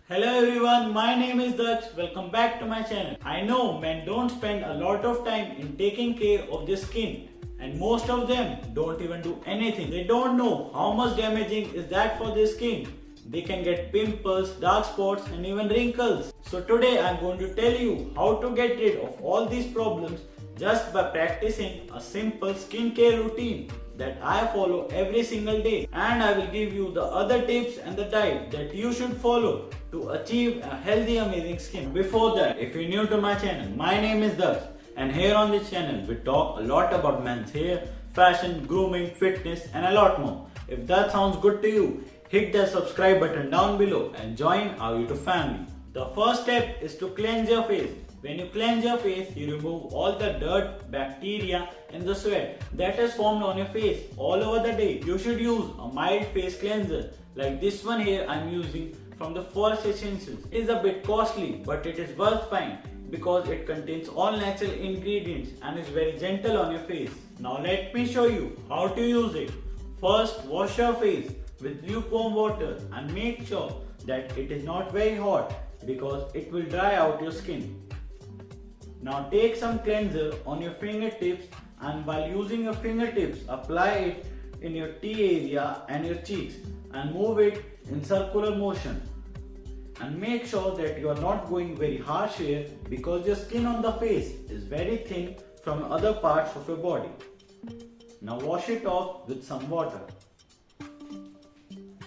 Hello everyone, my name is Daksh. Welcome back to my channel. I know men don't spend a lot of time in taking care of their skin, and most of them don't even do anything. They don't know how much damaging is that for their skin. They can get pimples, dark spots and even wrinkles. So today I'm going to tell you how to get rid of all these problems just by practicing a simple skincare routine that I follow every single day, and I will give you the other tips and the diet that you should follow to achieve a healthy amazing skin. Before that, if you're new to my channel, my name is Daksh, and here on this channel we talk a lot about men's hair, fashion, grooming, fitness and a lot more. If that sounds good to you, hit the subscribe button down below and join our YouTube family. The first step is to cleanse your face. When you cleanse your face, you remove all the dirt, bacteria and the sweat that has formed on your face all over the day. You should use a mild face cleanser like this one here I'm using from the Forest Essentials. It is a bit costly, but it is worth buying because it contains all natural ingredients and is very gentle on your face. Now let me show you how to use it. First, wash your face with lukewarm water and make sure that it is not very hot because it will dry out your skin. Now take some cleanser on your fingertips, and while using your fingertips, apply it in your T area and your cheeks and move it in circular motion. And make sure that you are not going very harsh here because your skin on the face is very thin from other parts of your body. Now wash it off with some water.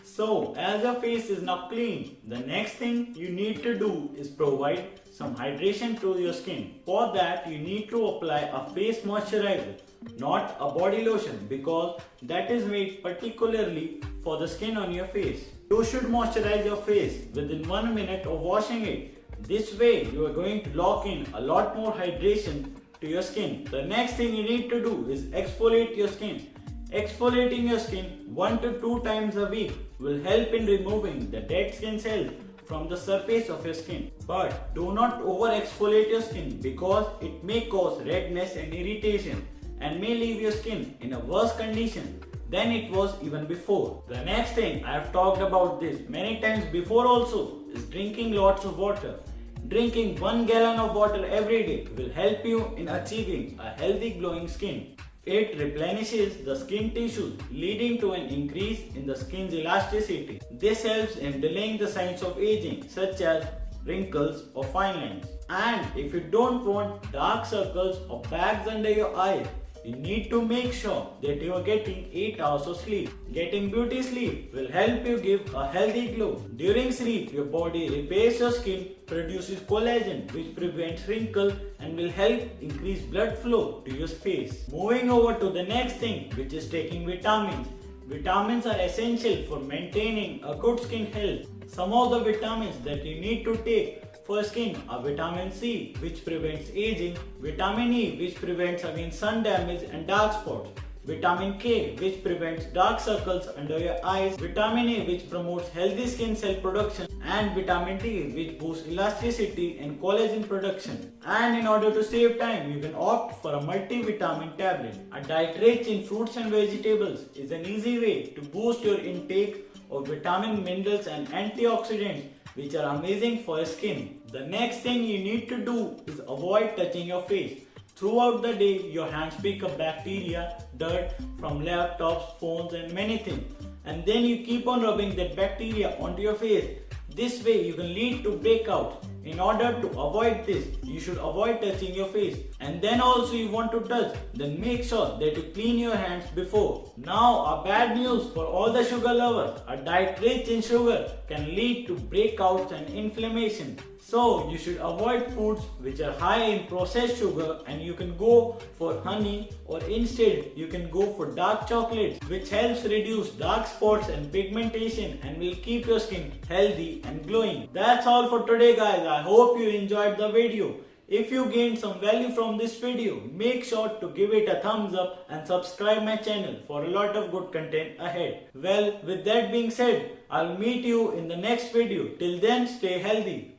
So as your face is now clean, the next thing you need to do is provide some hydration to your skin. For that you need to apply a face moisturizer, not a body lotion, because that is made particularly for the skin on your face. You should moisturize your face within 1 minute of washing it. This way you are going to lock in a lot more hydration to your skin. The next thing you need to do is exfoliate your skin. Exfoliating your skin 1 to 2 times a week will help in removing the dead skin cells from the surface of your skin. But do not over exfoliate your skin because it may cause redness and irritation and may leave your skin in a worse condition than it was even before. The next thing, I have talked about this many times before also, is drinking lots of water. Drinking 1 gallon of water every day will help you in achieving a healthy glowing skin. It replenishes the skin tissues, leading to an increase in the skin's elasticity. This helps in delaying the signs of aging, such as wrinkles or fine lines. And if you don't want dark circles or bags under your eyes, you need to make sure that you are getting 8 hours of sleep. Getting beauty sleep will help you give a healthy glow. During sleep, your body repairs your skin, produces collagen which prevents wrinkles and will help increase blood flow to your face. Moving over to the next thing, which is taking vitamins. Vitamins are essential for maintaining a good skin health. Some of the vitamins that you need to take for skin are vitamin C, which prevents aging, vitamin E, which prevents against sun damage and dark spots, vitamin K, which prevents dark circles under your eyes, vitamin A, which promotes healthy skin cell production, and vitamin D, which boosts elasticity and collagen production. And in order to save time, you can opt for a multivitamin tablet. A diet rich in fruits and vegetables is an easy way to boost your intake of vitamin, minerals and antioxidants, which are amazing for your skin. The next thing you need to do is avoid touching your face. Throughout the day, your hands pick up bacteria, dirt from laptops, phones and many things. And then you keep on rubbing that bacteria onto your face. This way you can lead to breakouts. In order to avoid this, you should avoid touching your face. And then also you want to touch, then make sure that you clean your hands before. Now a bad news for all the sugar lovers. A diet rich in sugar can lead to breakouts and inflammation. So you should avoid foods which are high in processed sugar, and you can go for honey, or instead you can go for dark chocolates, which helps reduce dark spots and pigmentation and will keep your skin healthy and glowing. That's all for today guys. I hope you enjoyed the video. If you gained some value from this video, make sure to give it a thumbs up and subscribe my channel for a lot of good content ahead. Well, with that being said, I'll meet you in the next video. Till then, stay healthy.